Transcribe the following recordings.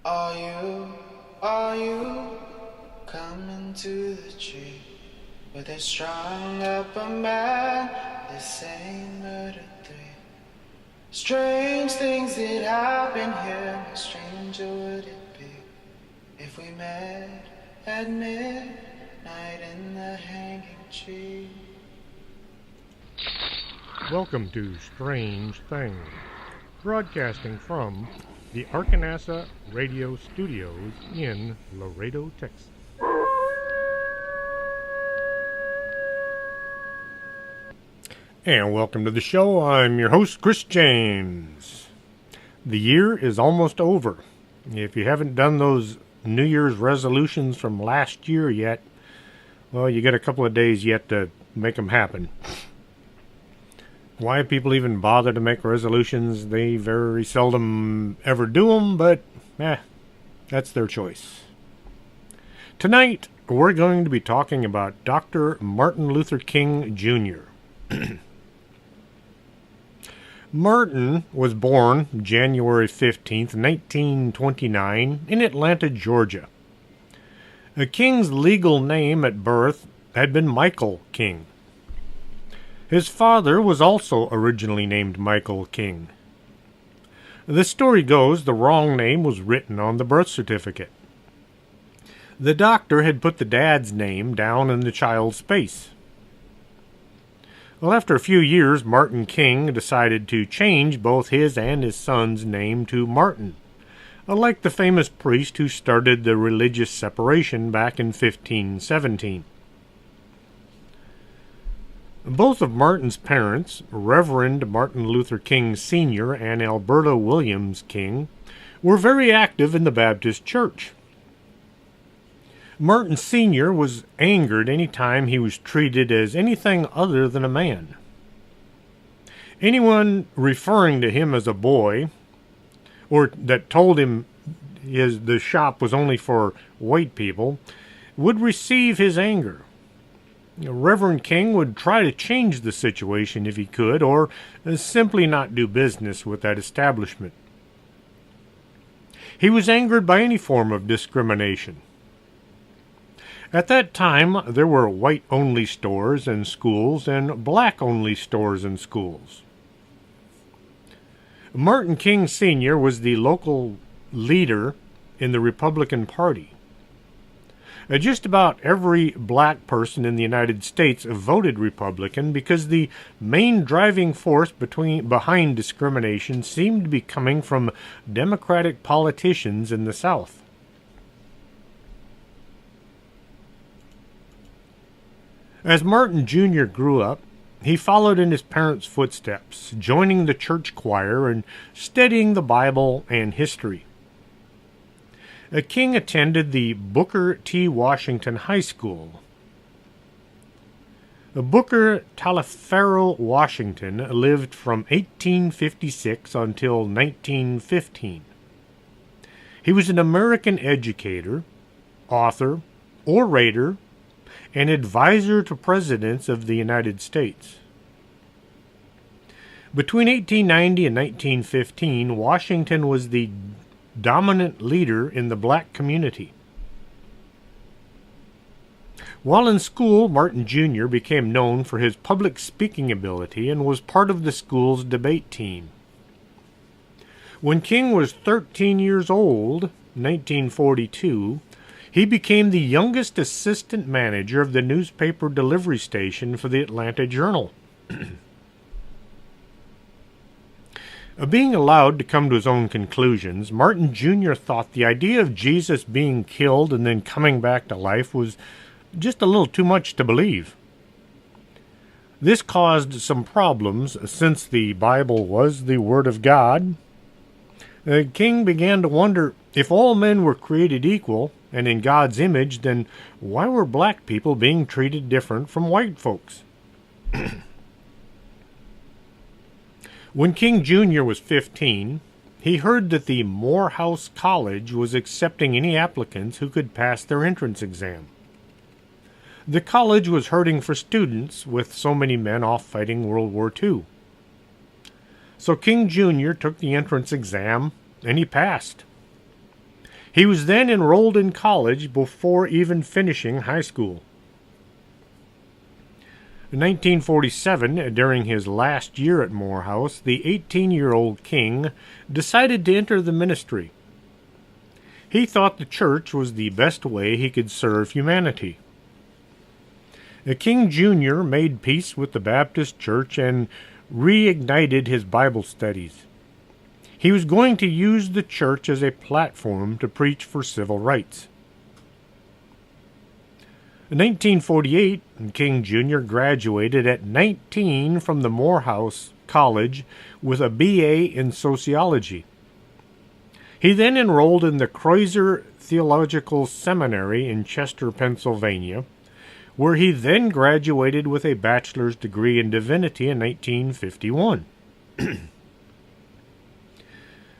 Are you coming to the tree where they strung up a man, they say murder three? Strange things that happen here, how stranger would it be if we met at midnight in the hanging tree? Welcome to Strange Things, broadcasting from the Arkanasa Radio Studios in Laredo, Texas. And welcome to the show. I'm your host, Chris James. The year is almost over. If you haven't done those New Year's resolutions from last year yet, well, you got a couple of days yet to make them happen. Why people even bother to make resolutions, they very seldom ever do them, but that's their choice. Tonight, we're going to be talking about Dr. Martin Luther King Jr. Martin was born January 15th, 1929, in Atlanta, Georgia. King's legal name at birth had been Michael King. His father was also originally named Michael King. The story goes the wrong name was written on the birth certificate. The doctor had put the dad's name down in the child's space. Well, after a few years, Martin King decided to change both his and his son's name to Martin, like the famous priest who started the religious separation back in 1517. Both of Martin's parents, Reverend Martin Luther King Sr. and Alberta Williams King, were very active in the Baptist Church. Martin Sr. was angered any time he was treated as anything other than a man. Anyone referring to him as a boy, or that told him the shop was only for white people, would receive his anger. Reverend King would try to change the situation if he could, or simply not do business with that establishment. He was angered by any form of discrimination. At that time, there were white-only stores and schools and black-only stores and schools. Martin King Sr. was the local leader in the Republican Party. Just about every black person in the United States voted Republican because the main driving force behind discrimination seemed to be coming from Democratic politicians in the South. As Martin Jr. grew up, he followed in his parents' footsteps, joining the church choir and studying the Bible and history. King attended the Booker T. Washington High School. Booker Taliaferro Washington lived from 1856 until 1915. He was an American educator, author, orator, and advisor to presidents of the United States. Between 1890 and 1915, Washington was the dominant leader in the black community. While in school, Martin Jr. became known for his public speaking ability and was part of the school's debate team. When King was 13 years old, 1942, he became the youngest assistant manager of the newspaper delivery station for the Atlanta Journal. Being allowed to come to his own conclusions, Martin Jr. thought the idea of Jesus being killed and then coming back to life was just a little too much to believe. This caused some problems since the Bible was the Word of God. King began to wonder if all men were created equal and in God's image, then why were black people being treated different from white folks? When King Jr. was 15, he heard that the Morehouse College was accepting any applicants who could pass their entrance exam. The college was hurting for students with so many men off fighting World War II. So King Jr. took the entrance exam, and he passed. He was then enrolled in college before even finishing high school. In 1947, during his last year at Morehouse, the 18-year-old King decided to enter the ministry. He thought the church was the best way he could serve humanity. King Jr. made peace with the Baptist Church and reignited his Bible studies. He was going to use the church as a platform to preach for civil rights. In 1948, King Jr. graduated at 19 from the Morehouse College with a B.A. in sociology. He then enrolled in the Crozer Theological Seminary in Chester, Pennsylvania, where he then graduated with a bachelor's degree in divinity in 1951.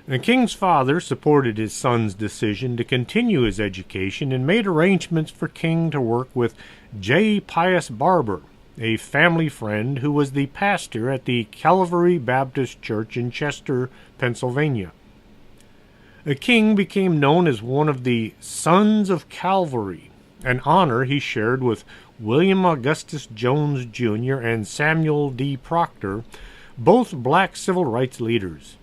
The King's father supported his son's decision to continue his education and made arrangements for King to work with J. Pius Barber, a family friend who was the pastor at the Calvary Baptist Church in Chester, Pennsylvania. The King became known as one of the Sons of Calvary, an honor he shared with William Augustus Jones Jr. and Samuel D. Proctor, both black civil rights leaders.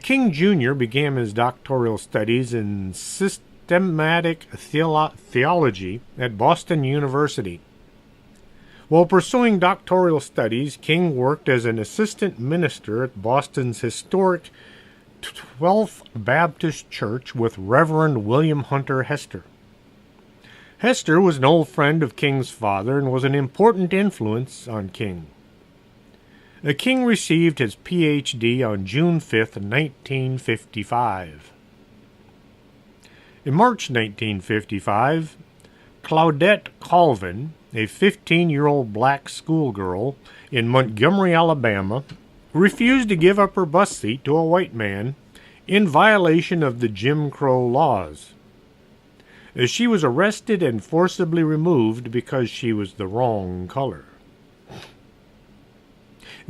King Jr. began his doctoral studies in systematic theology at Boston University. While pursuing doctoral studies, King worked as an assistant minister at Boston's historic 12th Baptist Church with Reverend William Hunter Hester. Hester was an old friend of King's father and was an important influence on King. The King received his Ph.D. on June 5, 1955. In March 1955, Claudette Colvin, a 15-year-old black schoolgirl in Montgomery, Alabama, refused to give up her bus seat to a white man in violation of the Jim Crow laws. She was arrested and forcibly removed because she was the wrong color.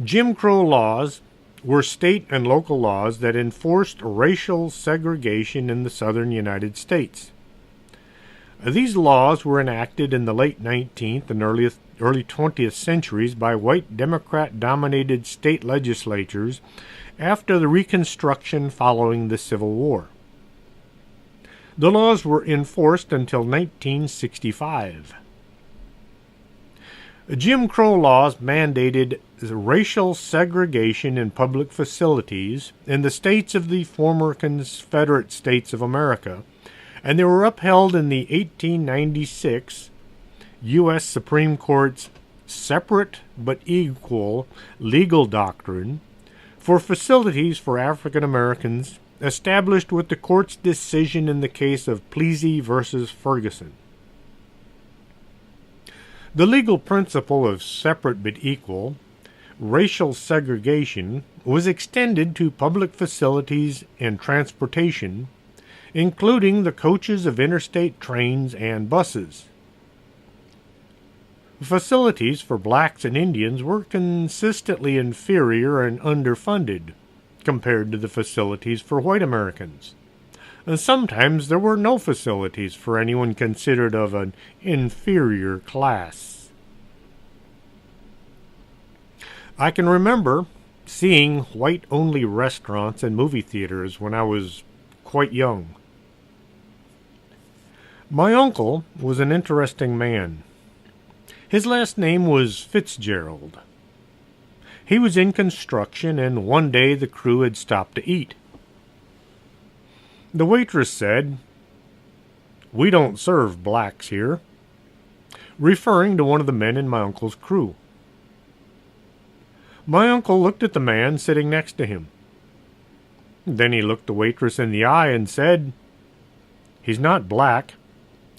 Jim Crow laws were state and local laws that enforced racial segregation in the southern United States. These laws were enacted in the late 19th and early 20th centuries by white Democrat-dominated state legislatures after the Reconstruction following the Civil War. The laws were enforced until 1965. Jim Crow laws mandated racial segregation in public facilities in the states of the former Confederate States of America, and they were upheld in the 1896 U.S. Supreme Court's separate but equal legal doctrine for facilities for African Americans, established with the court's decision in the case of Plessy v. Ferguson. The legal principle of separate but equal racial segregation was extended to public facilities and transportation, including the coaches of interstate trains and buses. Facilities for blacks and Indians were consistently inferior and underfunded compared to the facilities for white Americans. And sometimes there were no facilities for anyone considered of an inferior class. I can remember seeing white-only restaurants and movie theaters when I was quite young. My uncle was an interesting man. His last name was Fitzgerald. He was in construction, and one day the crew had stopped to eat. The waitress said, "We don't serve blacks here," referring to one of the men in my uncle's crew. My uncle looked at the man sitting next to him. Then he looked the waitress in the eye and said, "He's not black,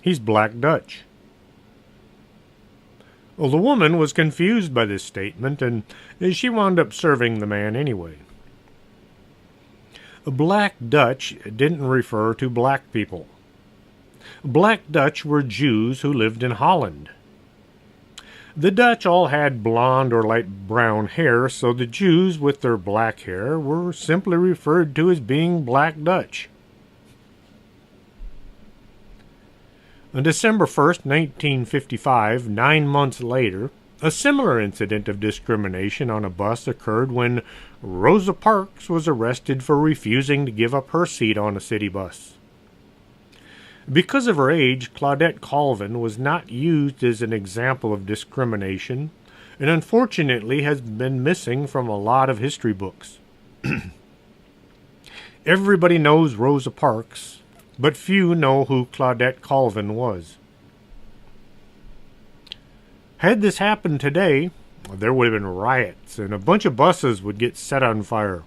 he's Black Dutch." Well, the woman was confused by this statement, and she wound up serving the man anyway. Black Dutch didn't refer to black people. Black Dutch were Jews who lived in Holland. The Dutch all had blonde or light brown hair, so the Jews with their black hair were simply referred to as being Black Dutch. On December 1st, 1955, 9 months later, a similar incident of discrimination on a bus occurred when Rosa Parks was arrested for refusing to give up her seat on a city bus. Because of her age, Claudette Colvin was not used as an example of discrimination, and unfortunately has been missing from a lot of history books. Everybody knows Rosa Parks, but few know who Claudette Colvin was. Had this happened today, there would have been riots, and a bunch of buses would get set on fire,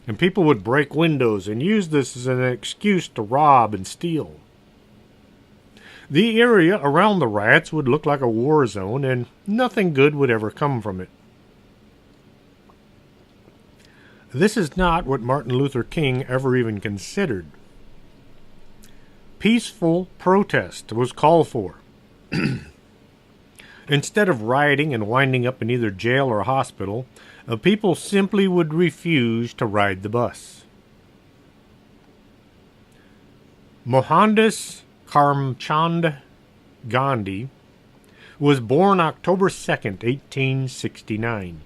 and people would break windows and use this as an excuse to rob and steal. The area around the riots would look like a war zone, and nothing good would ever come from it. This is not what Martin Luther King ever even considered. Peaceful protest was called for. Instead of rioting and winding up in either jail or hospital, people simply would refuse to ride the bus. Mohandas Karamchand Gandhi was born October 2nd, 1869.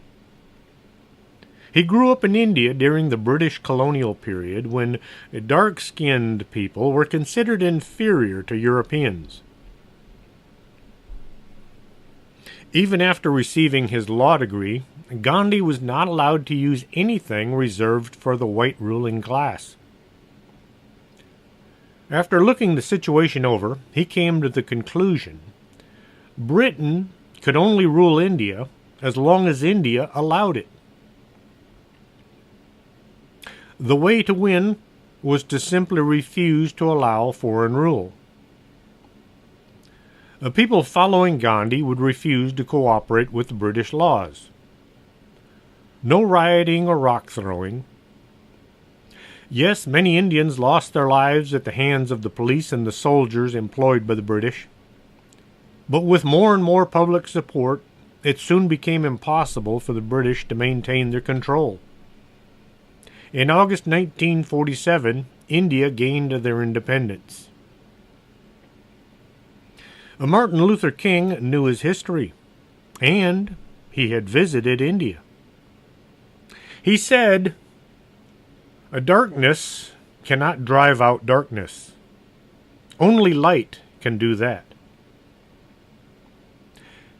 He grew up in India during the British colonial period when dark-skinned people were considered inferior to Europeans. Even after receiving his law degree, Gandhi was not allowed to use anything reserved for the white ruling class. After looking the situation over, he came to the conclusion Britain could only rule India as long as India allowed it. The way to win was to simply refuse to allow foreign rule. The people following Gandhi would refuse to cooperate with the British laws. No rioting or rock throwing. Yes, many Indians lost their lives at the hands of the police and the soldiers employed by the British. But with more and more public support, it soon became impossible for the British to maintain their control. In August 1947, India gained their independence. Martin Luther King knew his history, and he had visited India. He said, "A darkness cannot drive out darkness. Only light can do that.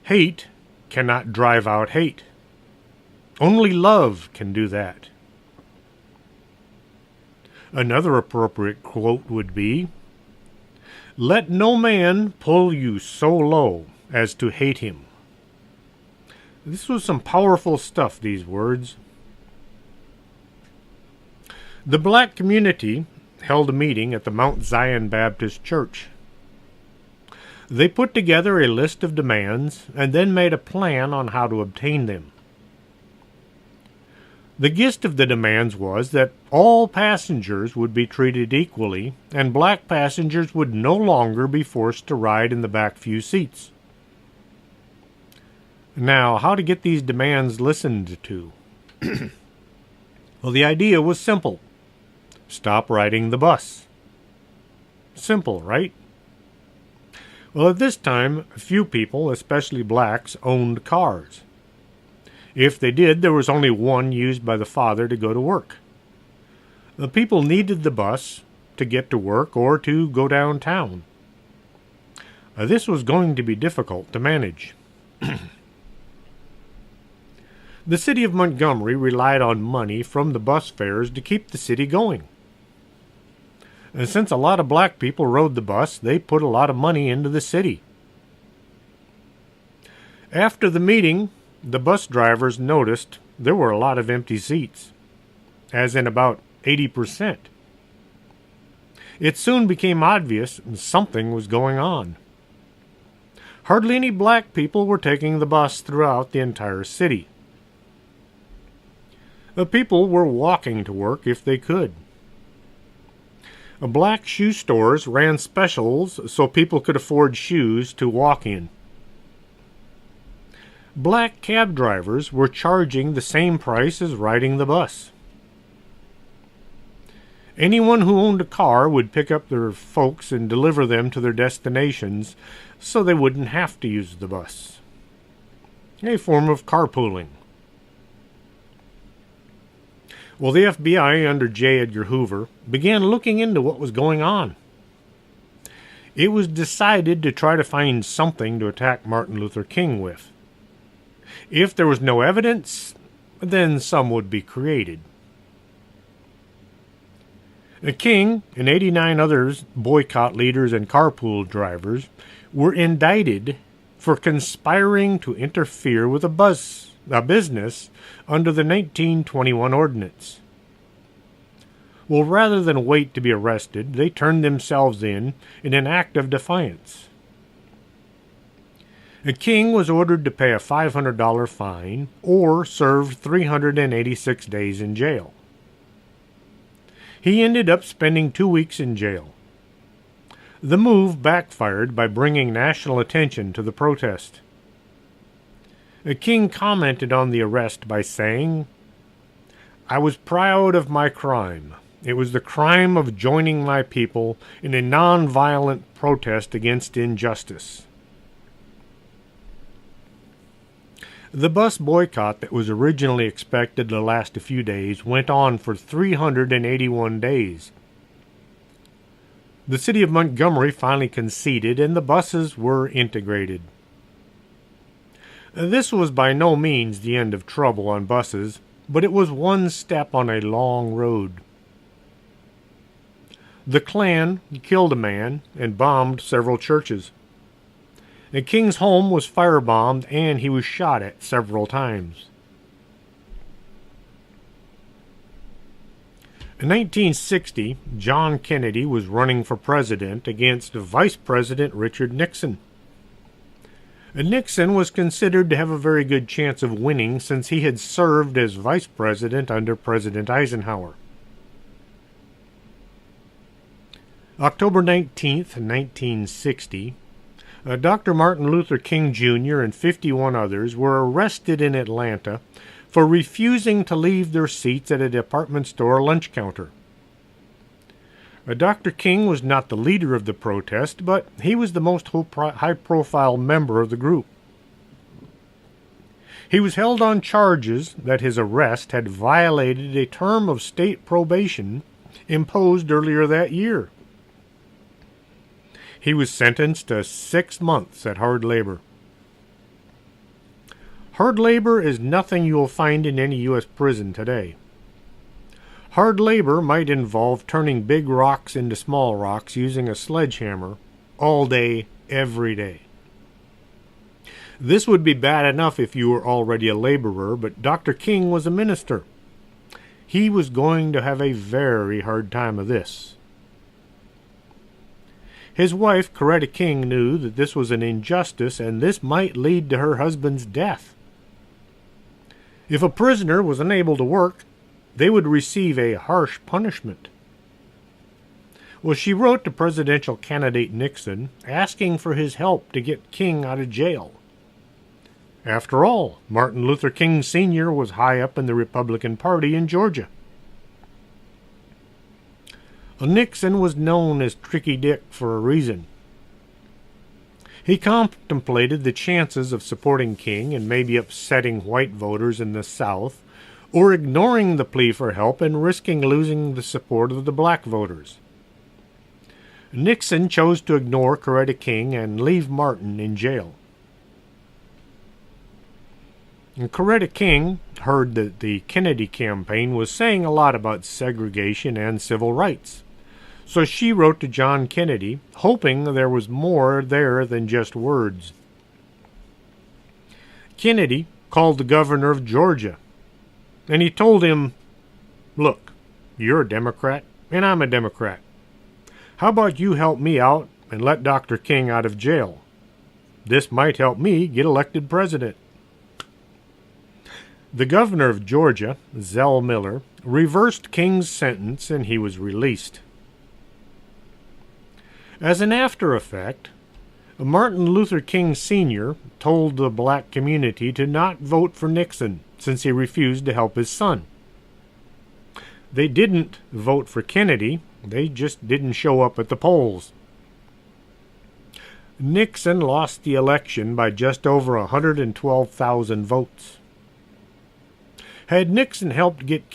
Hate cannot drive out hate. Only love can do that." Another appropriate quote would be, "Let no man pull you so low as to hate him." This was some powerful stuff, these words. The black community held a meeting at the Mount Zion Baptist Church. They put together a list of demands and then made a plan on how to obtain them. The gist of the demands was that all passengers would be treated equally, and black passengers would no longer be forced to ride in the back few seats. Now, how to get these demands listened to? Well, the idea was simple. Stop riding the bus. Simple, right? Well, at this time, few people, especially blacks, owned cars. If they did, there was only one used by the father to go to work. The people needed the bus to get to work or to go downtown. This was going to be difficult to manage. The city of Montgomery relied on money from the bus fares to keep the city going. And since a lot of black people rode the bus, they put a lot of money into the city. After the meeting, the bus drivers noticed there were a lot of empty seats, as in about 80%. It soon became obvious something was going on. Hardly any black people were taking the bus throughout the entire city. The people were walking to work if they could. Black shoe stores ran specials so people could afford shoes to walk in. Black cab drivers were charging the same price as riding the bus. Anyone who owned a car would pick up their folks and deliver them to their destinations so they wouldn't have to use the bus. A form of carpooling. Well, the FBI under J. Edgar Hoover began looking into what was going on. It was decided to try to find something to attack Martin Luther King with. If there was no evidence, then some would be created. The King and 89 others, boycott leaders and carpool drivers, were indicted for conspiring to interfere with a business under the 1921 ordinance. Well, rather than wait to be arrested, they turned themselves in an act of defiance. The King was ordered to pay a $500 fine or serve 386 days in jail. He ended up spending 2 weeks in jail. The move backfired by bringing national attention to the protest. The King commented on the arrest by saying, "I was proud of my crime. It was the crime of joining my people in a non-violent protest against injustice." The bus boycott that was originally expected to last a few days went on for 381 days. The city of Montgomery finally conceded and the buses were integrated. This was by no means the end of trouble on buses, but it was one step on a long road. The Klan killed a man and bombed several churches. The King's home was firebombed and he was shot at several times. In 1960, John Kennedy was running for president against Vice President Richard Nixon. Nixon was considered to have a very good chance of winning since he had served as vice president under President Eisenhower. October 19th, 1960, Dr. Martin Luther King Jr. and 51 others were arrested in Atlanta for refusing to leave their seats at a department store lunch counter. Dr. King was not the leader of the protest, but he was the most high-profile member of the group. He was held on charges that his arrest had violated a term of state probation imposed earlier that year. He was sentenced to 6 months at hard labor. Hard labor is nothing you will find in any U.S. prison today. Hard labor might involve turning big rocks into small rocks using a sledgehammer all day, every day. This would be bad enough if you were already a laborer, but Dr. King was a minister. He was going to have a very hard time of this. His wife, Coretta King, knew that this was an injustice and this might lead to her husband's death. If a prisoner was unable to work, they would receive a harsh punishment. Well, she wrote to presidential candidate Nixon asking for his help to get King out of jail. After all, Martin Luther King Sr. was high up in the Republican Party in Georgia. Nixon was known as Tricky Dick for a reason. He contemplated the chances of supporting King and maybe upsetting white voters in the South, or ignoring the plea for help and risking losing the support of the black voters. Nixon chose to ignore Coretta King and leave Martin in jail. And Coretta King heard that the Kennedy campaign was saying a lot about segregation and civil rights. So she wrote to John Kennedy, hoping there was more there than just words. Kennedy called the governor of Georgia, and he told him, "Look, you're a Democrat, and I'm a Democrat. How about you help me out and let Dr. King out of jail? This might help me get elected president." The governor of Georgia, Zell Miller, reversed King's sentence, and he was released. As an after effect, Martin Luther King Sr. told the black community to not vote for Nixon since he refused to help his son. They didn't vote for Kennedy, they just didn't show up at the polls. Nixon lost the election by just over 112,000 votes. Had Nixon helped get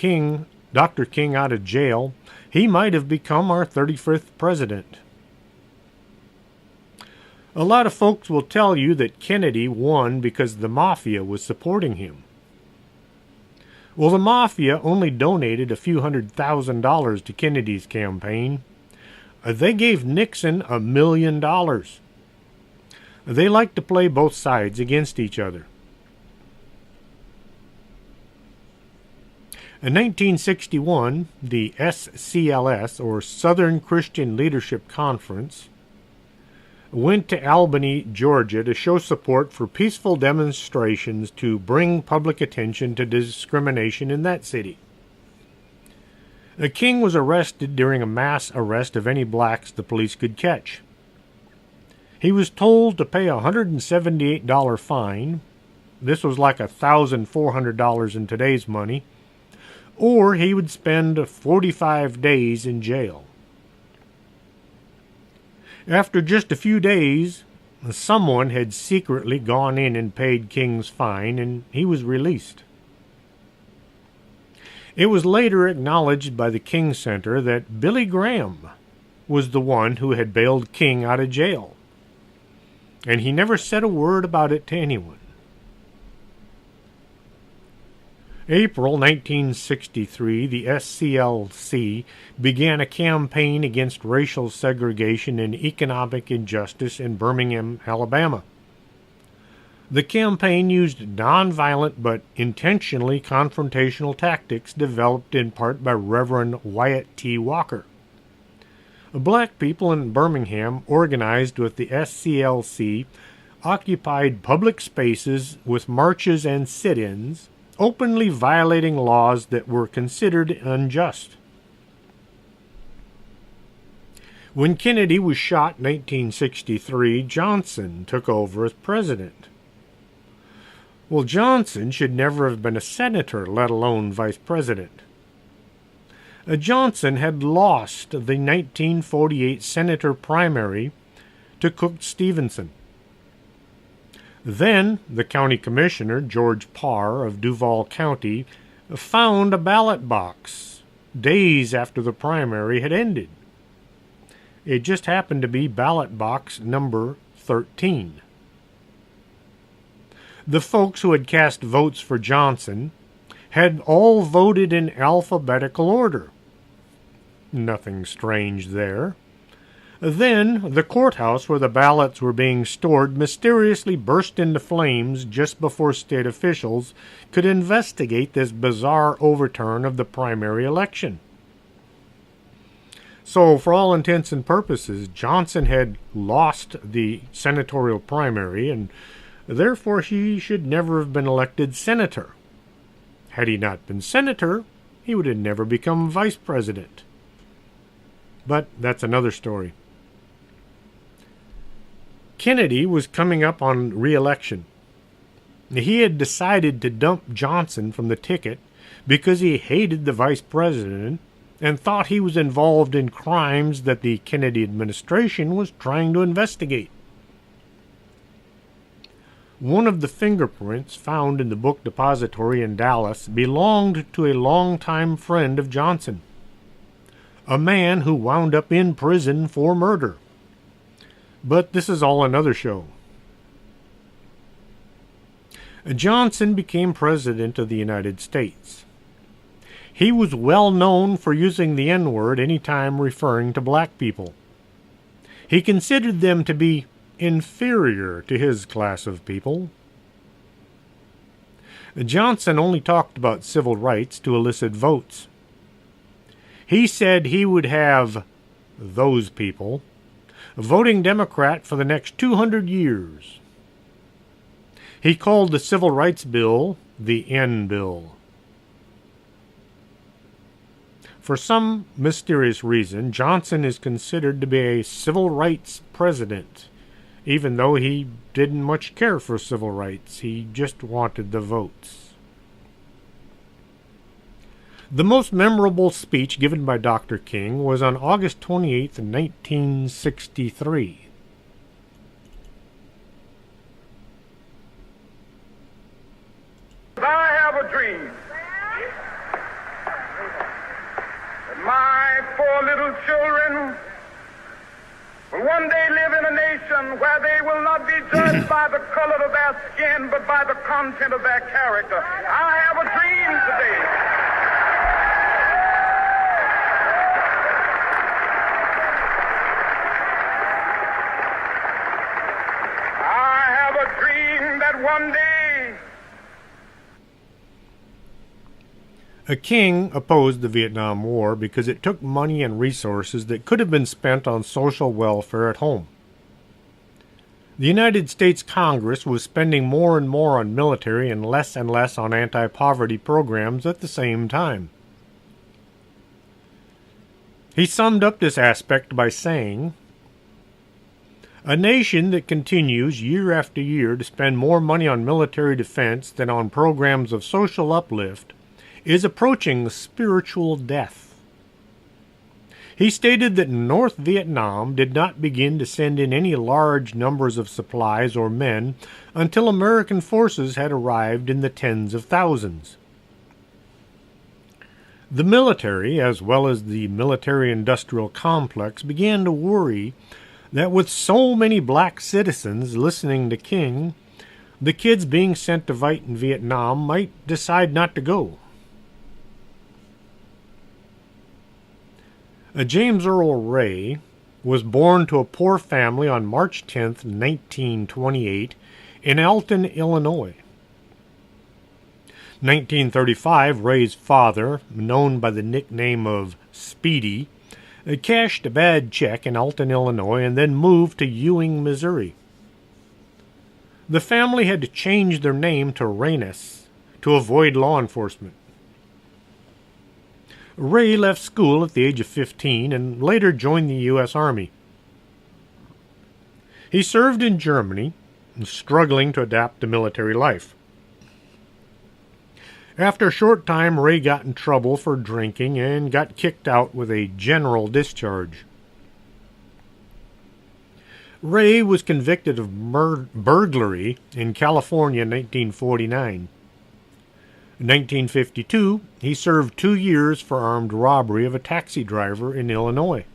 Dr. King out of jail, he might have become our 35th president. A lot of folks will tell you that Kennedy won because the mafia was supporting him. Well, the mafia only donated a few $100,000 to Kennedy's campaign. They gave Nixon $1 million. They like to play both sides against each other. In 1961, the SCLS, or Southern Christian Leadership Conference, went to Albany, Georgia to show support for peaceful demonstrations to bring public attention to discrimination in that city. King was arrested during a mass arrest of any blacks the police could catch. He was told to pay a $178 fine. This was like $1,400 in today's money. Or he would spend 45 days in jail. After just a few days, someone had secretly gone in and paid King's fine, and he was released. It was later acknowledged by the King Center that Billy Graham was the one who had bailed King out of jail, and he never said a word about it to anyone. April 1963, the SCLC began a campaign against racial segregation and economic injustice in Birmingham, Alabama. The campaign used nonviolent but intentionally confrontational tactics developed in part by Reverend Wyatt T. Walker. Black people in Birmingham, organized with the SCLC, occupied public spaces with marches and sit-ins, openly violating laws that were considered unjust. When Kennedy was shot in 1963, Johnson took over as president. Well, Johnson should never have been a senator, let alone vice president. Johnson had lost the 1948 senator primary to Cook Stevenson. Then the county commissioner, George Parr of Duval County, found a ballot box days after the primary had ended. It just happened to be ballot box number 13. The folks who had cast votes for Johnson had all voted in alphabetical order. Nothing strange there. Then, the courthouse where the ballots were being stored mysteriously burst into flames just before state officials could investigate this bizarre overturn of the primary election. So, for all intents and purposes, Johnson had lost the senatorial primary, and therefore he should never have been elected senator. Had he not been senator, he would have never become vice president. But that's another story. Kennedy was coming up on re-election. He had decided to dump Johnson from the ticket because he hated the vice president and thought he was involved in crimes that the Kennedy administration was trying to investigate. One of the fingerprints found in the book depository in Dallas belonged to a longtime friend of Johnson, a man who wound up in prison for murder. But this is all another show. Johnson became president of the United States. He was well known for using the N-word any time referring to black people. He considered them to be inferior to his class of people. Johnson only talked about civil rights to elicit votes. He said he would have those people voting Democrat for the next 200 years. He called the Civil Rights Bill the N Bill. For some mysterious reason, Johnson is considered to be a civil rights president, even though he didn't much care for civil rights. He just wanted the votes. The most memorable speech given by Dr. King was on August 28, 1963. I have a dream that my four little children will one day live in a nation where they will not be judged by the color of their skin, but by the content of their character. I have a dream today. I have a dream that one day King opposed the Vietnam War because it took money and resources that could have been spent on social welfare at home. The United States Congress was spending more and more on military and less on anti-poverty programs at the same time. He summed up this aspect by saying, "A nation that continues year after year to spend more money on military defense than on programs of social uplift is approaching spiritual death." He stated that North Vietnam did not begin to send in any large numbers of supplies or men until American forces had arrived in the tens of thousands. The military, as well as the military-industrial complex, began to worry that with so many black citizens listening to King, the kids being sent to fight in Vietnam might decide not to go. James Earl Ray was born to a poor family on March 10, 1928, in Alton, Illinois. 1935, Ray's father, known by the nickname of Speedy, cashed a bad check in Alton, Illinois, and then moved to Ewing, Missouri. The family had to change their name to Rayness to avoid law enforcement. Ray left school at the age of 15 and later joined the U.S. Army. He served in Germany, struggling to adapt to military life. After a short time, Ray got in trouble for drinking and got kicked out with a general discharge. Ray was convicted of burglary in California in 1949. In 1952, he served 2 years for armed robbery of a taxi driver in Illinois.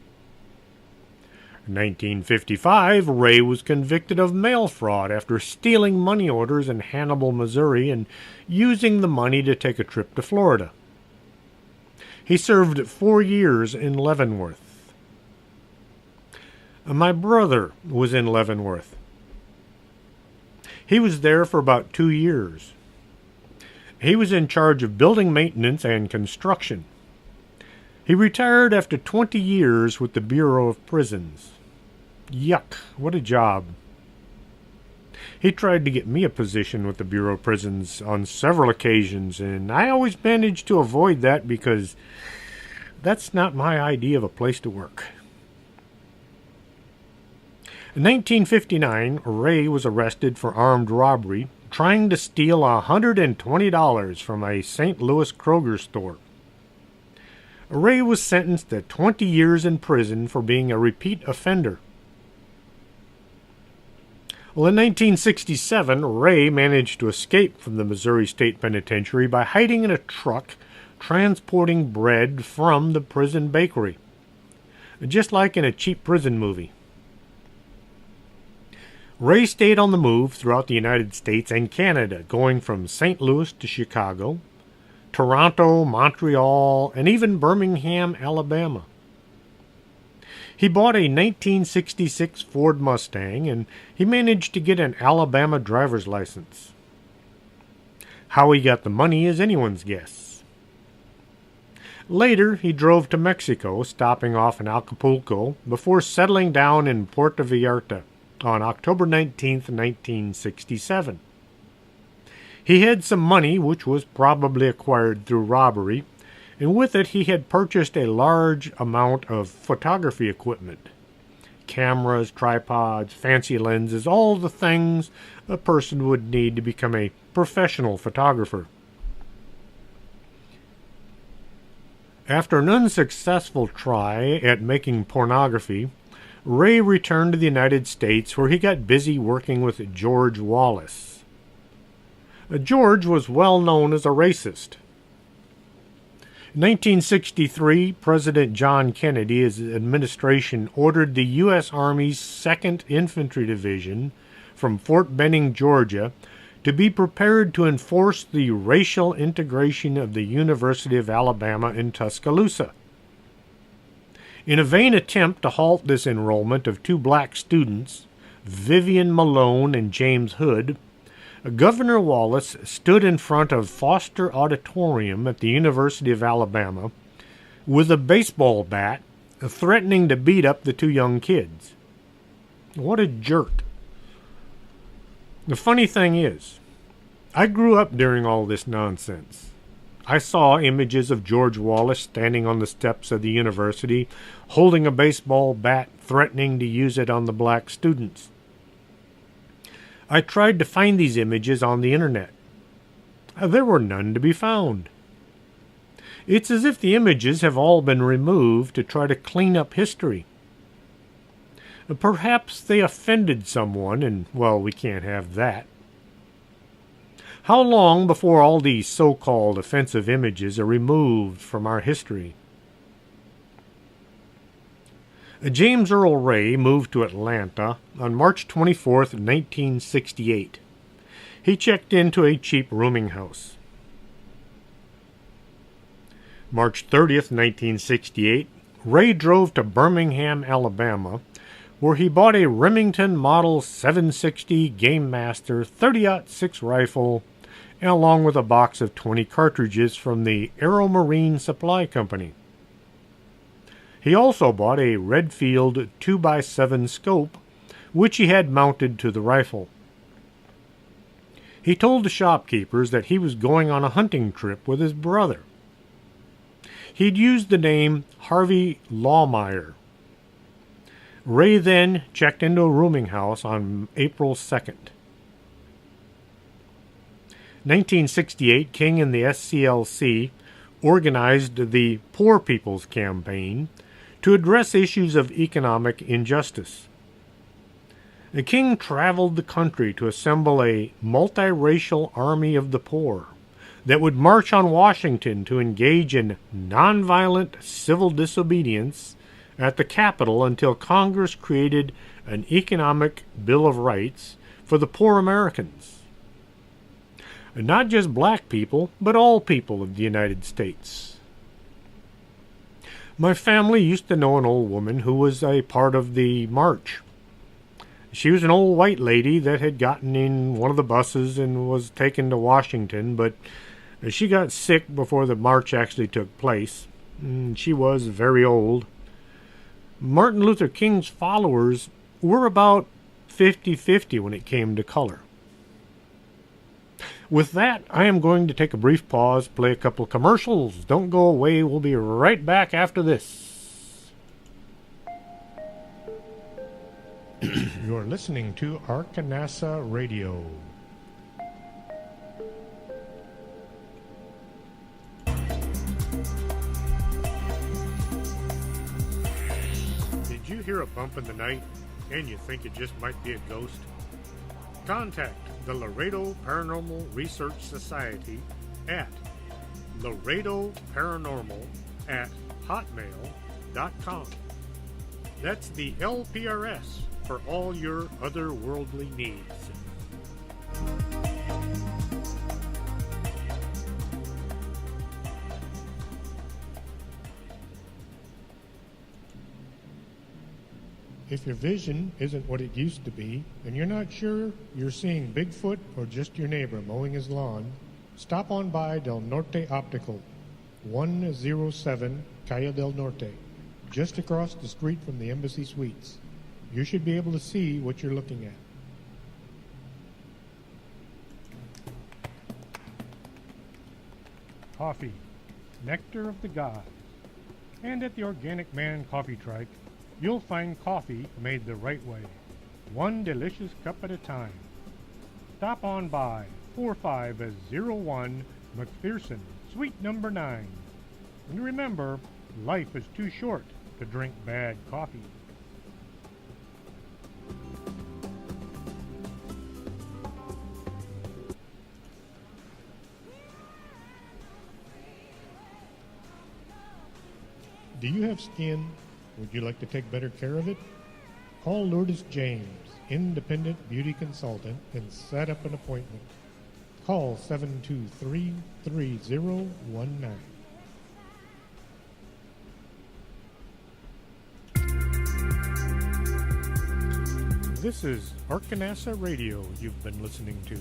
In 1955, Ray was convicted of mail fraud after stealing money orders in Hannibal, Missouri, and using the money to take a trip to Florida. He served 4 years in Leavenworth. My brother was in Leavenworth. He was there for about 2 years. He was in charge of building maintenance and construction. He retired after 20 years with the Bureau of Prisons. Yuck, what a job. He tried to get me a position with the Bureau of Prisons on several occasions, and I always managed to avoid that because that's not my idea of a place to work. In 1959, Ray was arrested for armed robbery, trying to steal $120 from a St. Louis Kroger store. Ray was sentenced to 20 years in prison for being a repeat offender. Well, in 1967, Ray managed to escape from the Missouri State Penitentiary by hiding in a truck transporting bread from the prison bakery, just like in a cheap prison movie. Ray stayed on the move throughout the United States and Canada, going from St. Louis to Chicago, Toronto, Montreal, and even Birmingham, Alabama. He bought a 1966 Ford Mustang, and he managed to get an Alabama driver's license. How he got the money is anyone's guess. Later, he drove to Mexico, stopping off in Acapulco, before settling down in Puerto Vallarta on October 19, 1967. He had some money, which was probably acquired through robbery, and with it he had purchased a large amount of photography equipment, cameras, tripods, fancy lenses, all the things a person would need to become a professional photographer. After an unsuccessful try at making pornography, Ray returned to the United States, where he got busy working with George Wallace. George was well known as a racist. In 1963, President John Kennedy's administration ordered the U.S. Army's 2nd Infantry Division from Fort Benning, Georgia, to be prepared to enforce the racial integration of the University of Alabama in Tuscaloosa. In a vain attempt to halt this enrollment of 2 black students, Vivian Malone and James Hood, Governor Wallace stood in front of Foster Auditorium at the University of Alabama with a baseball bat, threatening to beat up the 2 young kids. What a jerk. The funny thing is, I grew up during all this nonsense. I saw images of George Wallace standing on the steps of the university, holding a baseball bat, threatening to use it on the black students. I tried to find these images on the internet. There were none to be found. It's as if the images have all been removed to try to clean up history. Perhaps they offended someone, and, well, we can't have that. How long before all these so-called offensive images are removed from our history? James Earl Ray moved to Atlanta on March 24, 1968. He checked into a cheap rooming house. March 30th, 1968, Ray drove to Birmingham, Alabama, where he bought a Remington Model 760 Game Master 30-06 rifle, along with a box of 20 cartridges from the Aeromarine Supply Company. He also bought a Redfield 2x7 scope, which he had mounted to the rifle. He told the shopkeepers that he was going on a hunting trip with his brother. He'd used the name Harvey Lawmeyer. Ray then checked into a rooming house on April 2nd. 1968, King and the SCLC organized the Poor People's Campaign to address issues of economic injustice. The King traveled the country to assemble a multiracial army of the poor that would march on Washington to engage in nonviolent civil disobedience at the Capitol until Congress created an economic Bill of Rights for the poor Americans. Not just black people, but all people of the United States. My family used to know an old woman who was a part of the march. She was an old white lady that had gotten in one of the buses and was taken to Washington, but she got sick before the march actually took place. She was very old. Martin Luther King's followers were about 50-50 when it came to color. With that, I am going to take a brief pause, play a couple of commercials. Don't go away. We'll be right back after this. You're listening to Arkanasa Radio. Did you hear a bump in the night and you think it just might be a ghost? Contact the Laredo Paranormal Research Society at laredoparanormal@hotmail.com. That's the LPRS for all your otherworldly needs. If your vision isn't what it used to be, and you're not sure you're seeing Bigfoot or just your neighbor mowing his lawn, stop on by Del Norte Optical, 107 Calle del Norte, just across the street from the Embassy Suites. You should be able to see what you're looking at. Coffee, nectar of the gods. And at the Organic Man Coffee Trike, you'll find coffee made the right way, one delicious cup at a time. Stop on by 4501 McPherson, Suite number 9. And remember, life is too short to drink bad coffee. Do you have skin? Would you like to take better care of it? Call Lourdes James, independent beauty consultant, and set up an appointment. Call 723-3019. This is Arkanasa Radio you've been listening to.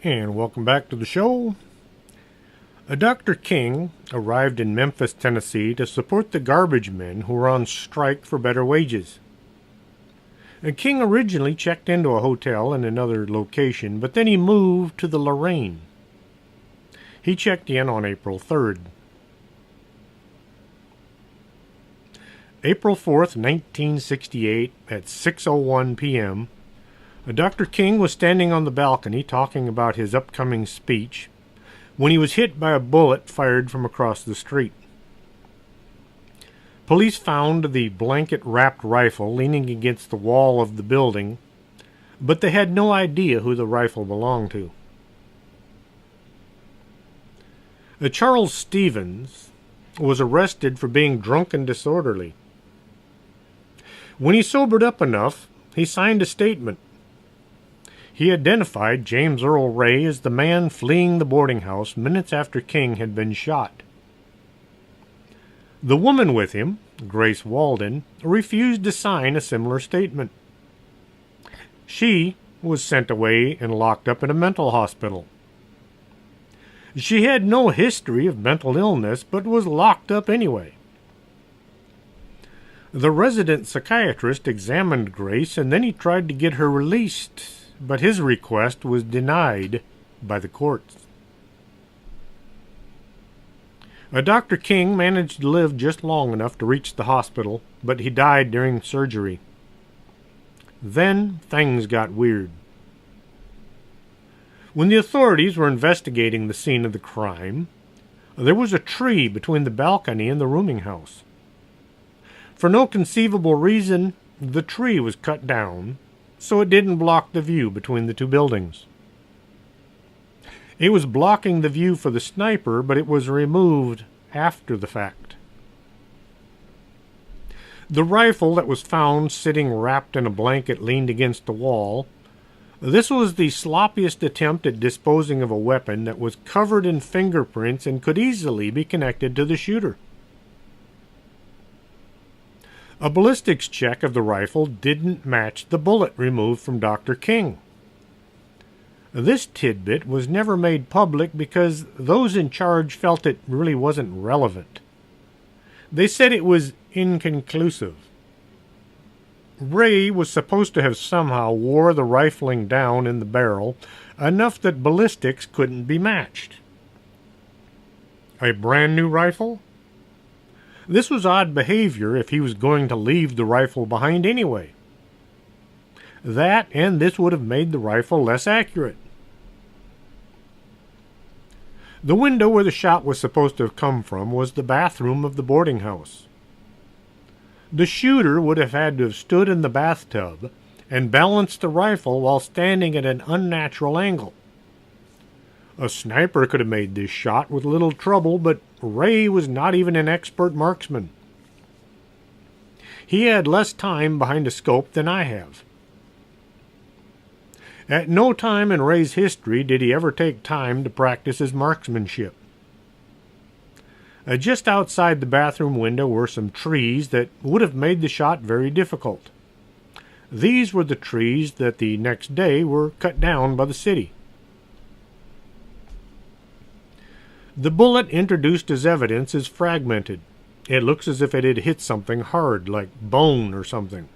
And welcome back to the show. Dr. King arrived in Memphis, Tennessee to support the garbage men who were on strike for better wages. King originally checked into a hotel in another location, but then he moved to the Lorraine. He checked in on April 3rd. April 4th, 1968, at 6:01 p.m., Dr. King was standing on the balcony talking about his upcoming speech when he was hit by a bullet fired from across the street. Police found the blanket-wrapped rifle leaning against the wall of the building, but they had no idea who the rifle belonged to. Charles Stevens was arrested for being drunk and disorderly. When he sobered up enough, he signed a statement. He identified James Earl Ray as the man fleeing the boarding house minutes after King had been shot. The woman with him, Grace Walden, refused to sign a similar statement. She was sent away and locked up in a mental hospital. She had no history of mental illness, but was locked up anyway. The resident psychiatrist examined Grace, and then he tried to get her released, but his request was denied by the courts. Dr. King managed to live just long enough to reach the hospital, but he died during surgery. Then things got weird. When the authorities were investigating the scene of the crime, there was a tree between the balcony and the rooming house. For no conceivable reason, the tree was cut down, so it didn't block the view between the two buildings. It was blocking the view for the sniper, but it was removed after the fact. The rifle that was found sitting wrapped in a blanket leaned against the wall. This was the sloppiest attempt at disposing of a weapon that was covered in fingerprints and could easily be connected to the shooter. A ballistics check of the rifle didn't match the bullet removed from Dr. King. This tidbit was never made public because those in charge felt it really wasn't relevant. They said it was inconclusive. Ray was supposed to have somehow wore the rifling down in the barrel enough that ballistics couldn't be matched. A brand new rifle? This was odd behavior if he was going to leave the rifle behind anyway. That and this would have made the rifle less accurate. The window where the shot was supposed to have come from was the bathroom of the boarding house. The shooter would have had to have stood in the bathtub and balanced the rifle while standing at an unnatural angle. A sniper could have made this shot with little trouble, but Ray was not even an expert marksman. He had less time behind a scope than I have. At no time in Ray's history did he ever take time to practice his marksmanship. Just outside the bathroom window were some trees that would have made the shot very difficult. These were the trees that the next day were cut down by the city. The bullet introduced as evidence is fragmented. It looks as if it had hit something hard, like bone or something.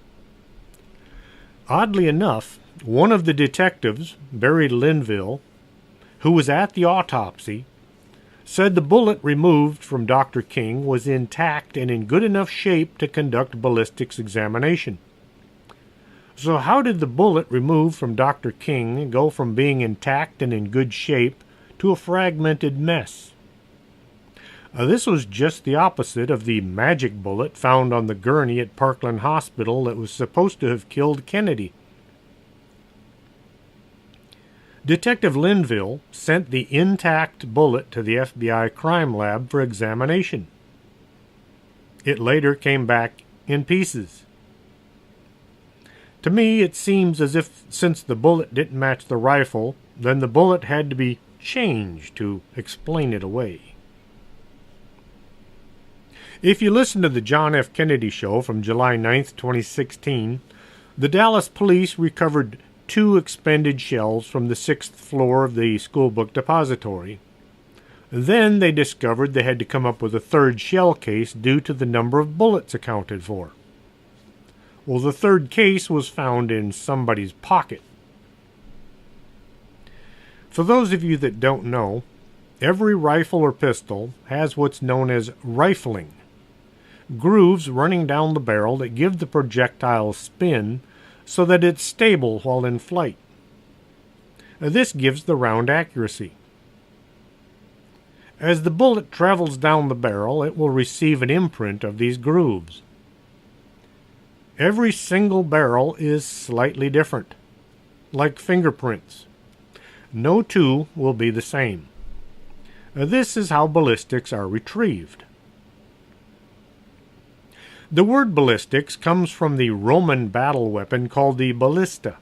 Oddly enough, one of the detectives, Barry Linville, who was at the autopsy, said the bullet removed from Dr. King was intact and in good enough shape to conduct ballistics examination. So how did the bullet removed from Dr. King go from being intact and in good shape to a fragmented mess? This was just the opposite of the magic bullet found on the gurney at Parkland Hospital that was supposed to have killed Kennedy. Detective Linville sent the intact bullet to the FBI crime lab for examination. It later came back in pieces. To me, it seems as if since the bullet didn't match the rifle, then the bullet had to be changed to explain it away. If you listen to the John F. Kennedy Show from July 9th, 2016, the Dallas police recovered 2 expended shells from the 6th floor of the schoolbook depository. Then they discovered they had to come up with a 3rd shell case due to the number of bullets accounted for. Well, the 3rd case was found in somebody's pocket. For those of you that don't know, every rifle or pistol has what's known as rifling, grooves running down the barrel that give the projectile spin so that it's stable while in flight. This gives the round accuracy. As the bullet travels down the barrel, it will receive an imprint of these grooves. Every single barrel is slightly different, like fingerprints. No two will be the same. This is how ballistics are retrieved. The word ballistics comes from the Roman battle weapon called the ballista,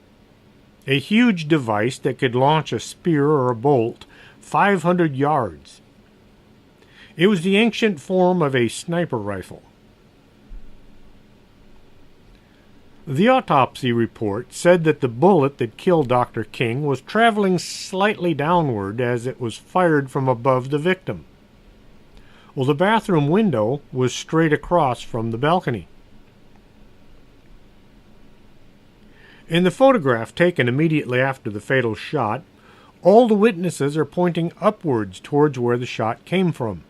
a huge device that could launch a spear or a bolt 500 yards. It was the ancient form of a sniper rifle. The autopsy report said that the bullet that killed Dr. King was traveling slightly downward as it was fired from above the victim. Well, the bathroom window was straight across from the balcony. In the photograph taken immediately after the fatal shot, all the witnesses are pointing upwards towards where the shot came from.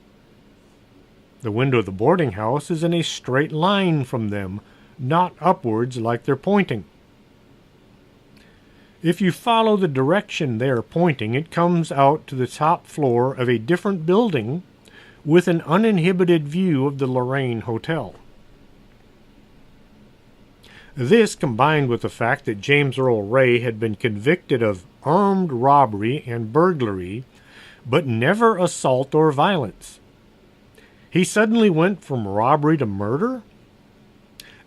The window of the boarding house is in a straight line from them, not upwards like they're pointing. If you follow the direction they are pointing, it comes out to the top floor of a different building with an uninhibited view of the Lorraine Hotel. This, combined with the fact that James Earl Ray had been convicted of armed robbery and burglary, but never assault or violence. He suddenly went from robbery to murder?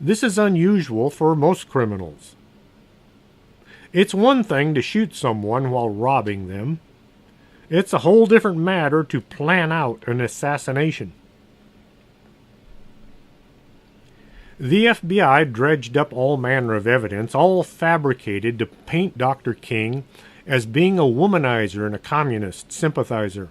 This is unusual for most criminals. It's one thing to shoot someone while robbing them. It's a whole different matter to plan out an assassination. The FBI dredged up all manner of evidence, all fabricated to paint Dr. King as being a womanizer and a communist sympathizer.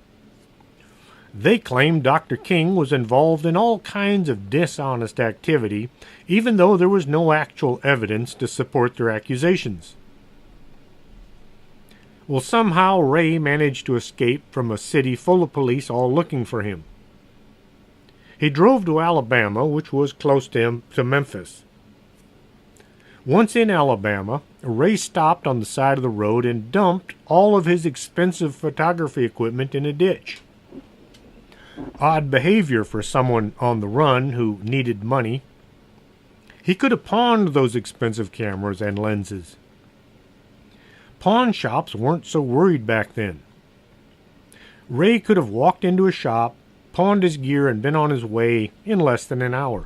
They claimed Dr. King was involved in all kinds of dishonest activity, even though there was no actual evidence to support their accusations. Well, somehow Ray managed to escape from a city full of police all looking for him. He drove to Alabama, which was close to Memphis. Once in Alabama, Ray stopped on the side of the road and dumped all of his expensive photography equipment in a ditch. Odd behavior for someone on the run who needed money. He could have pawned those expensive cameras and lenses. Pawn shops weren't so worried back then. Ray could have walked into a shop, pawned his gear, and been on his way in less than an hour.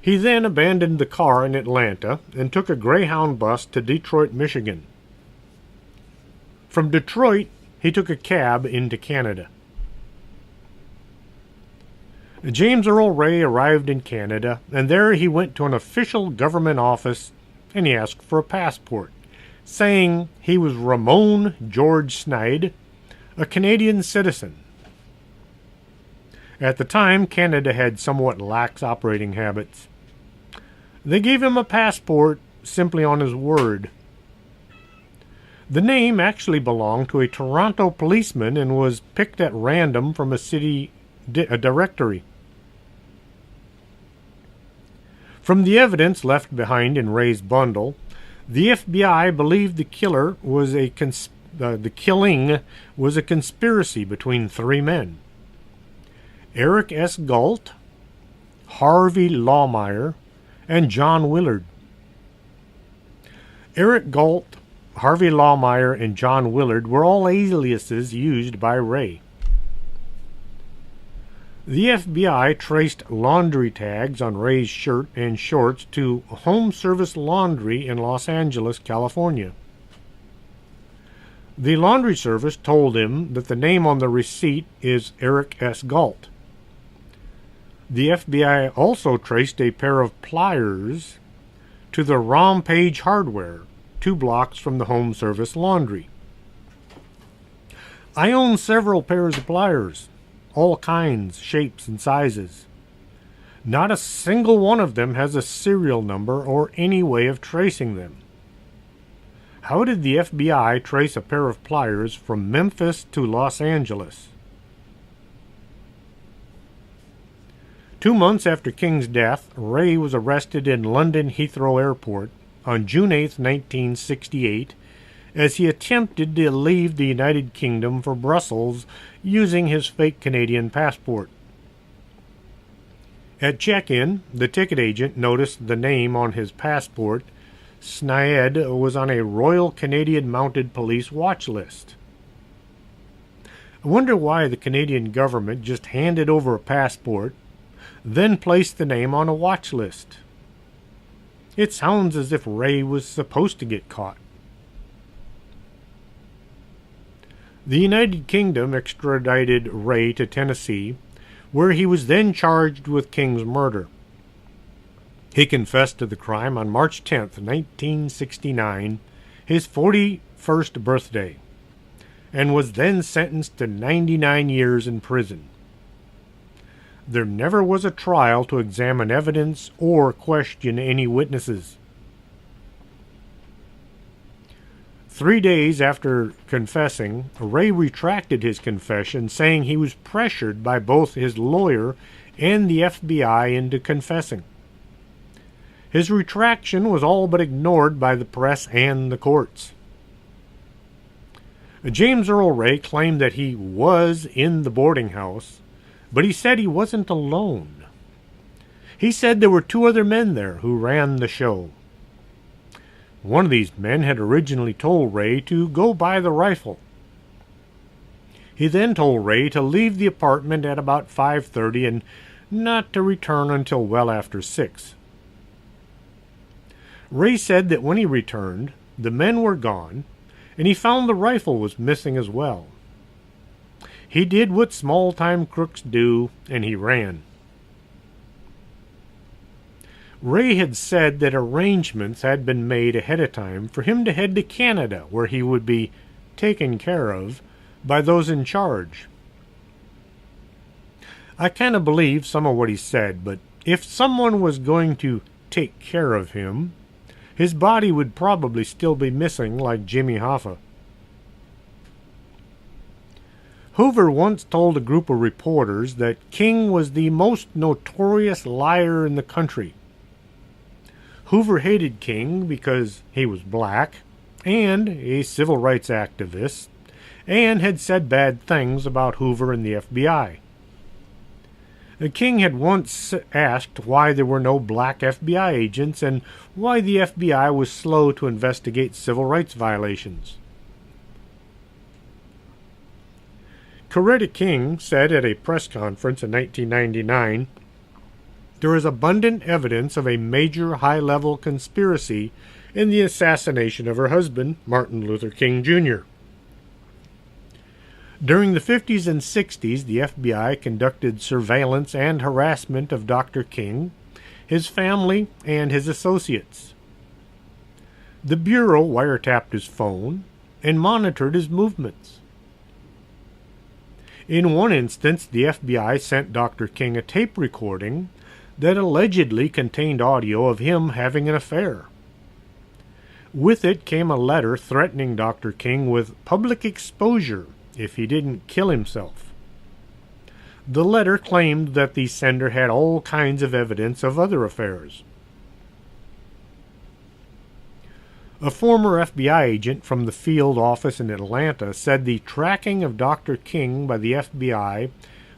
He then abandoned the car in Atlanta and took a Greyhound bus to Detroit, Michigan. From Detroit, he took a cab into Canada. James Earl Ray arrived in Canada, and there he went to an official government office and he asked for a passport, saying he was Ramon George Sneyd, a Canadian citizen. At the time, Canada had somewhat lax operating habits. They gave him a passport simply on his word. The name actually belonged to a Toronto policeman and was picked at random from a city directory. From the evidence left behind in Ray's bundle, the FBI believed the killing was a conspiracy between three men: Eric S. Galt, Harvey Lawmeyer, and John Willard. Eric Galt, Harvey Lawmeyer, and John Willard were all aliases used by Ray. The FBI traced laundry tags on Ray's shirt and shorts to Home Service Laundry in Los Angeles, California. The laundry service told him that the name on the receipt is Eric S. Galt. The FBI also traced a pair of pliers to the Rampage Hardware, 2 blocks from the Home Service Laundry. I own several pairs of pliers, all kinds, shapes, and sizes. Not a single one of them has a serial number or any way of tracing them. How did the FBI trace a pair of pliers from Memphis to Los Angeles? 2 months after King's death, Ray was arrested in London Heathrow Airport on June 8, 1968, as he attempted to leave the United Kingdom for Brussels using his fake Canadian passport. At check-in, the ticket agent noticed the name on his passport, Snaed, was on a Royal Canadian Mounted Police watch list. I wonder why the Canadian government just handed over a passport, then placed the name on a watch list. It sounds as if Ray was supposed to get caught. The United Kingdom extradited Ray to Tennessee, where he was then charged with King's murder. He confessed to the crime on March 10, 1969, his 41st birthday, and was then sentenced to 99 years in prison. There never was a trial to examine evidence or question any witnesses. 3 days after confessing, Ray retracted his confession, saying he was pressured by both his lawyer and the FBI into confessing. His retraction was all but ignored by the press and the courts. James Earl Ray claimed that he was in the boarding house, but he said he wasn't alone. He said there were 2 other men there who ran the show. One of these men had originally told Ray to go buy the rifle. He then told Ray to leave the apartment at about 5:30 and not to return until well after 6. Ray said that when he returned, the men were gone, and he found the rifle was missing as well. He did what small-time crooks do, and he ran. Ray had said that arrangements had been made ahead of time for him to head to Canada, where he would be taken care of by those in charge. I kind of believe some of what he said, but if someone was going to take care of him, his body would probably still be missing like Jimmy Hoffa. Hoover once told a group of reporters that King was the most notorious liar in the country. Hoover hated King because he was black and a civil rights activist, and had said bad things about Hoover and the FBI. King had once asked why there were no black FBI agents and why the FBI was slow to investigate civil rights violations. Coretta King said at a press conference in 1999, "There is abundant evidence of a major high-level conspiracy in the assassination of her husband, Martin Luther King, Jr." During the 50s and 60s, the FBI conducted surveillance and harassment of Dr. King, his family, and his associates. The Bureau wiretapped his phone and monitored his movements. In one instance, the FBI sent Dr. King a tape recording that allegedly contained audio of him having an affair. With it came a letter threatening Dr. King with public exposure if he didn't kill himself. The letter claimed that the sender had all kinds of evidence of other affairs. A former FBI agent from the field office in Atlanta said the tracking of Dr. King by the FBI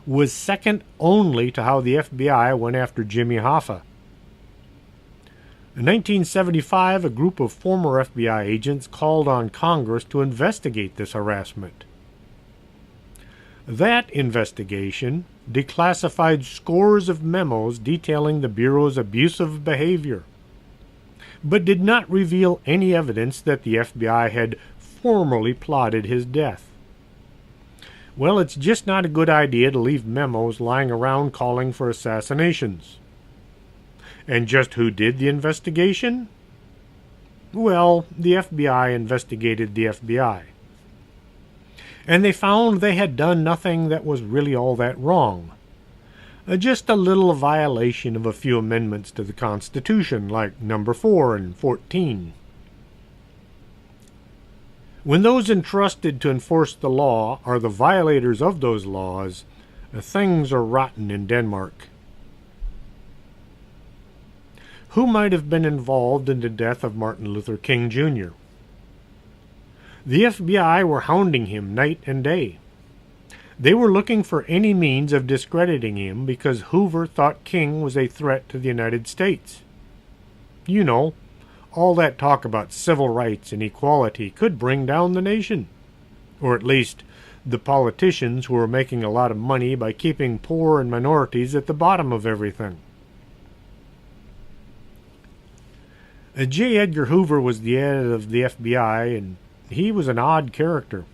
was second only to how the FBI went after Jimmy Hoffa. In 1975, a group of former FBI agents called on Congress to investigate this harassment. That investigation declassified scores of memos detailing the Bureau's abusive behavior, but did not reveal any evidence that the FBI had formally plotted his death. Well, it's just not a good idea to leave memos lying around calling for assassinations. And just who did the investigation? Well, the FBI investigated the FBI. And they found they had done nothing that was really all that wrong. Just a little violation of a few amendments to the Constitution, like number 4 and 14. When those entrusted to enforce the law are the violators of those laws, things are rotten in Denmark. Who might have been involved in the death of Martin Luther King Jr.? The FBI were hounding him night and day. They were looking for any means of discrediting him because Hoover thought King was a threat to the United States. You know, all that talk about civil rights and equality could bring down the nation. Or at least the politicians who were making a lot of money by keeping poor and minorities at the bottom of everything. J. Edgar Hoover was the head of the FBI, and he was an odd character.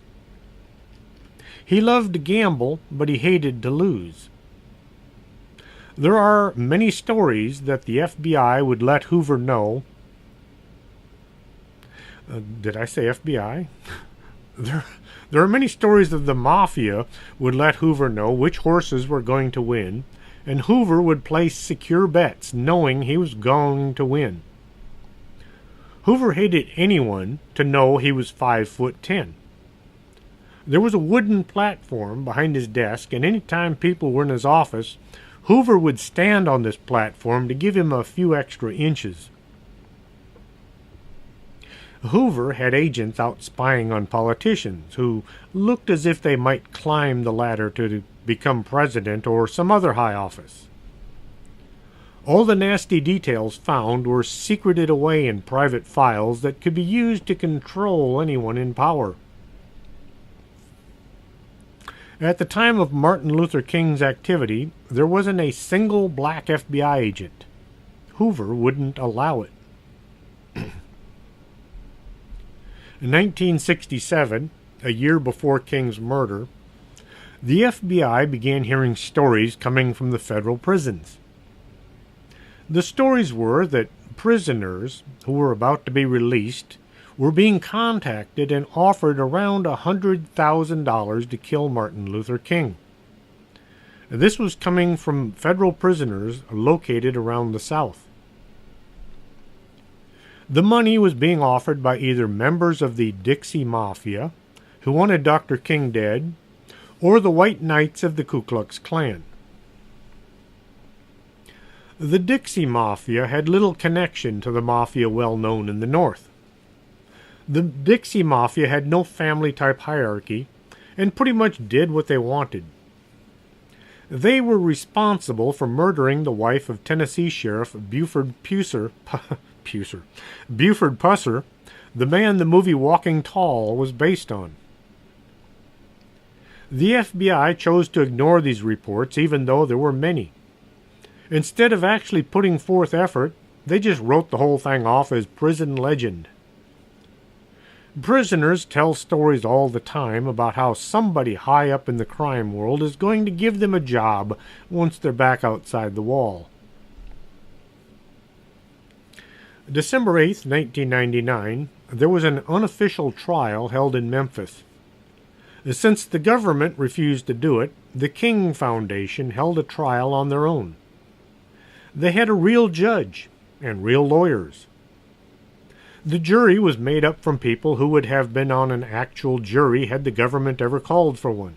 He loved to gamble, but he hated to lose. There are many stories that the FBI would let Hoover know. Did I say FBI? There are many stories that the Mafia would let Hoover know which horses were going to win, and Hoover would place secure bets knowing he was going to win. Hoover hated anyone to know he was 5'10". There was a wooden platform behind his desk, and any time people were in his office, Hoover would stand on this platform to give him a few extra inches. Hoover had agents out spying on politicians who looked as if they might climb the ladder to become president or some other high office. All the nasty details found were secreted away in private files that could be used to control anyone in power. At the time of Martin Luther King's activity, there wasn't a single black FBI agent. Hoover wouldn't allow it. In 1967, a year before King's murder, the FBI began hearing stories coming from the federal prisons. The stories were that prisoners who were about to be released were being contacted and offered around $100,000 to kill Martin Luther King. This was coming from federal prisoners located around the South. The money was being offered by either members of the Dixie Mafia, who wanted Dr. King dead, or the White Knights of the Ku Klux Klan. The Dixie Mafia had little connection to the Mafia well known in the North. The Dixie Mafia had no family-type hierarchy and pretty much did what they wanted. They were responsible for murdering the wife of Tennessee Sheriff Buford Pusser, the man the movie Walking Tall was based on. The FBI chose to ignore these reports even though there were many. Instead of actually putting forth effort, they just wrote the whole thing off as prison legend. Prisoners tell stories all the time about how somebody high up in the crime world is going to give them a job once they're back outside the wall. December 8, 1999, there was an unofficial trial held in Memphis. Since the government refused to do it, the King Foundation held a trial on their own. They had a real judge and real lawyers. The jury was made up from people who would have been on an actual jury had the government ever called for one.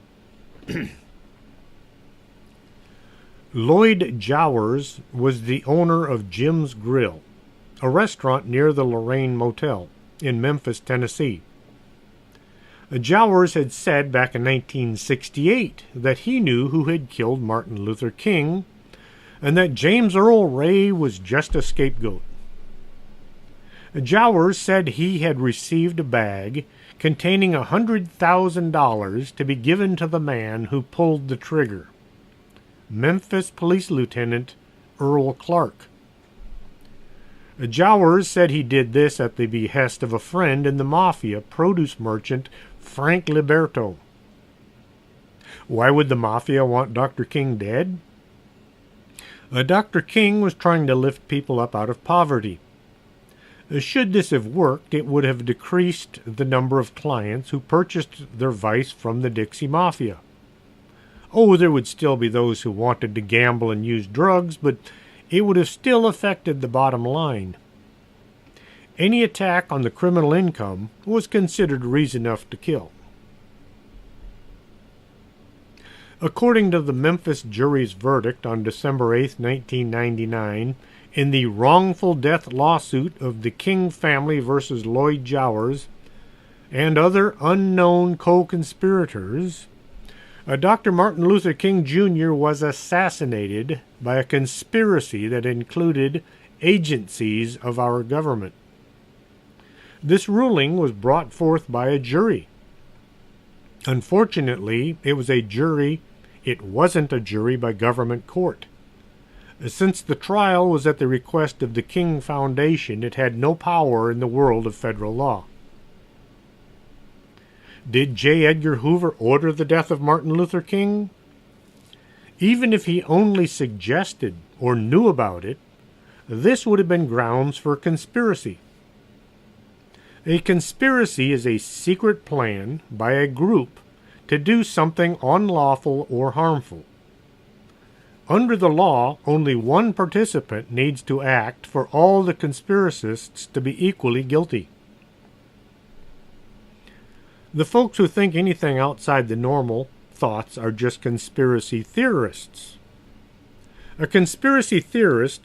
Lloyd Jowers was the owner of Jim's Grill, a restaurant near the Lorraine Motel in Memphis, Tennessee. Jowers had said back in 1968 that he knew who had killed Martin Luther King and that James Earl Ray was just a scapegoat. Jowers said he had received a bag containing $100,000 to be given to the man who pulled the trigger, Memphis Police Lieutenant Earl Clark. Jowers said he did this at the behest of a friend in the mafia, produce merchant Frank Liberto. Why would the mafia want Dr. King dead? Dr. King was trying to lift people up out of poverty. Should this have worked, it would have decreased the number of clients who purchased their vice from the Dixie Mafia. Oh, there would still be those who wanted to gamble and use drugs, but it would have still affected the bottom line. Any attack on the criminal income was considered reason enough to kill. According to the Memphis jury's verdict on December 8, 1999, in the wrongful death lawsuit of the King family versus Lloyd Jowers and other unknown co-conspirators, Dr. Martin Luther King Jr. was assassinated by a conspiracy that included agencies of our government. This ruling was brought forth by a jury. Unfortunately, it wasn't a jury by government court. Since the trial was at the request of the King Foundation, it had no power in the world of federal law. Did J. Edgar Hoover order the death of Martin Luther King? Even if he only suggested or knew about it, this would have been grounds for conspiracy. A conspiracy is a secret plan by a group to do something unlawful or harmful. Under the law, only one participant needs to act for all the conspiracists to be equally guilty. The folks who think anything outside the normal thoughts are just conspiracy theorists. A conspiracy theory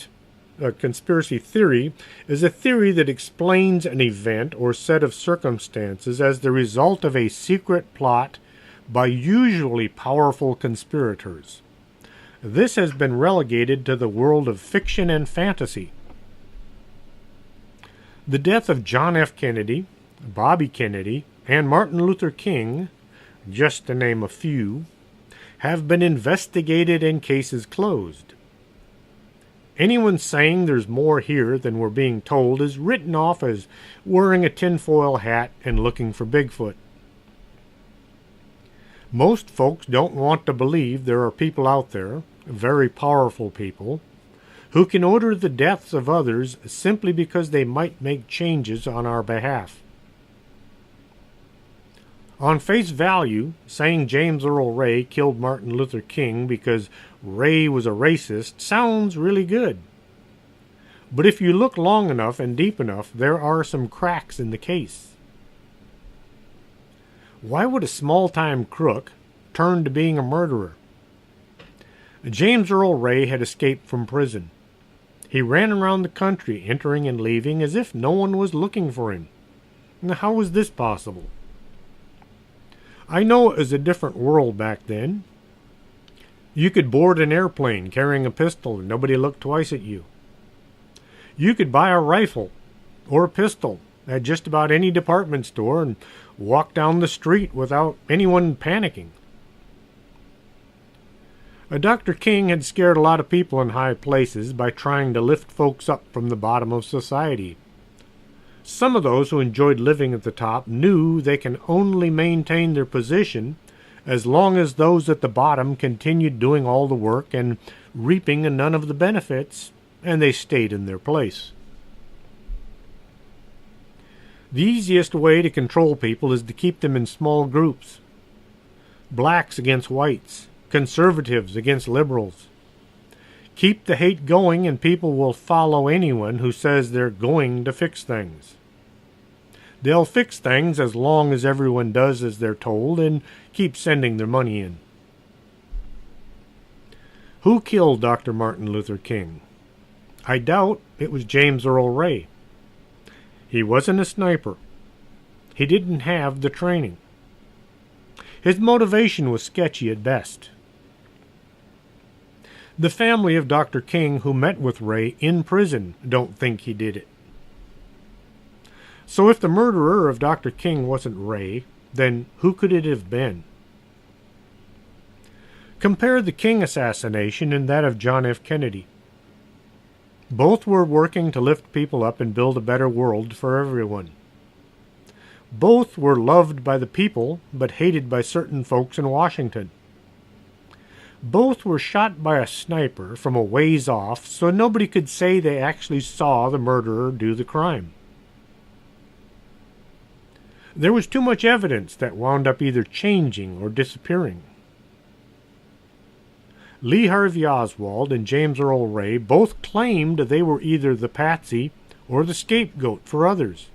is a theory that explains an event or set of circumstances as the result of a secret plot by usually powerful conspirators. This has been relegated to the world of fiction and fantasy. The death of John F. Kennedy, Bobby Kennedy, and Martin Luther King, just to name a few, have been investigated and cases closed. Anyone saying there's more here than we're being told is written off as wearing a tinfoil hat and looking for Bigfoot. Most folks don't want to believe there are people out there, very powerful people, who can order the deaths of others simply because they might make changes on our behalf. On face value, saying James Earl Ray killed Martin Luther King because Ray was a racist sounds really good. But if you look long enough and deep enough, there are some cracks in the case. Why would a small-time crook turn to being a murderer? James Earl Ray had escaped from prison. He ran around the country, entering and leaving as if no one was looking for him. Now, how was this possible? I know it was a different world back then. You could board an airplane carrying a pistol and nobody looked twice at you. You could buy a rifle or a pistol at just about any department store and walk down the street without anyone panicking. Dr. King had scared a lot of people in high places by trying to lift folks up from the bottom of society. Some of those who enjoyed living at the top knew they can only maintain their position as long as those at the bottom continued doing all the work and reaping none of the benefits, and they stayed in their place. The easiest way to control people is to keep them in small groups. Blacks against whites, conservatives against liberals. Keep the hate going and people will follow anyone who says they're going to fix things. They'll fix things as long as everyone does as they're told and keep sending their money in. Who killed Dr. Martin Luther King? I doubt it was James Earl Ray. He wasn't a sniper. He didn't have the training. His motivation was sketchy at best. The family of Dr. King who met with Ray in prison don't think he did it. So if the murderer of Dr. King wasn't Ray, then who could it have been? Compare the King assassination and that of John F. Kennedy. Both were working to lift people up and build a better world for everyone. Both were loved by the people, but hated by certain folks in Washington. Both were shot by a sniper from a ways off, so nobody could say they actually saw the murderer do the crime. There was too much evidence that wound up either changing or disappearing. Lee Harvey Oswald and James Earl Ray both claimed they were either the patsy or the scapegoat for others.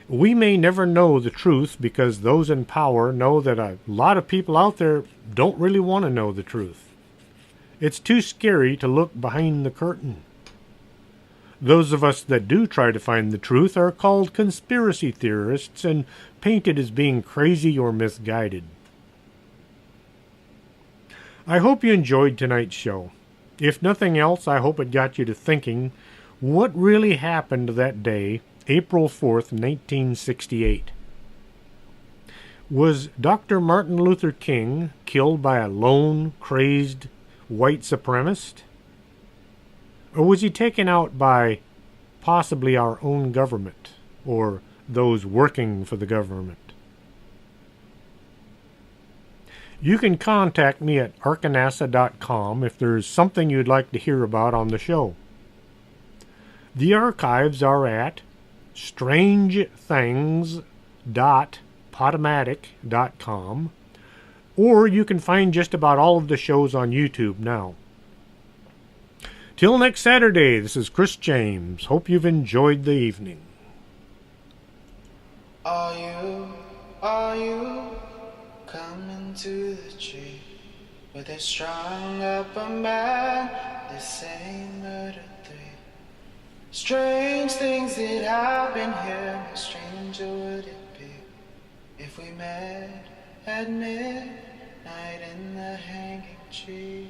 We may never know the truth because those in power know that a lot of people out there don't really want to know the truth. It's too scary to look behind the curtain. Those of us that do try to find the truth are called conspiracy theorists and painted as being crazy or misguided. I hope you enjoyed tonight's show. If nothing else, I hope it got you to thinking what really happened that day, April 4th, 1968. Was Dr. Martin Luther King killed by a lone, crazed white supremacist? Or was he taken out by possibly our own government or those working for the government? You can contact me at arkanasa.com if there's something you'd like to hear about on the show. The archives are at strangethings.podomatic.com, or you can find just about all of the shows on YouTube now. Till next Saturday, this is Chris James. Hope you've enjoyed the evening. Are you coming to the tree where they strung up a man, the same murder three? Strange things that happen here, how stranger would it be if we met at midnight in the hanging tree?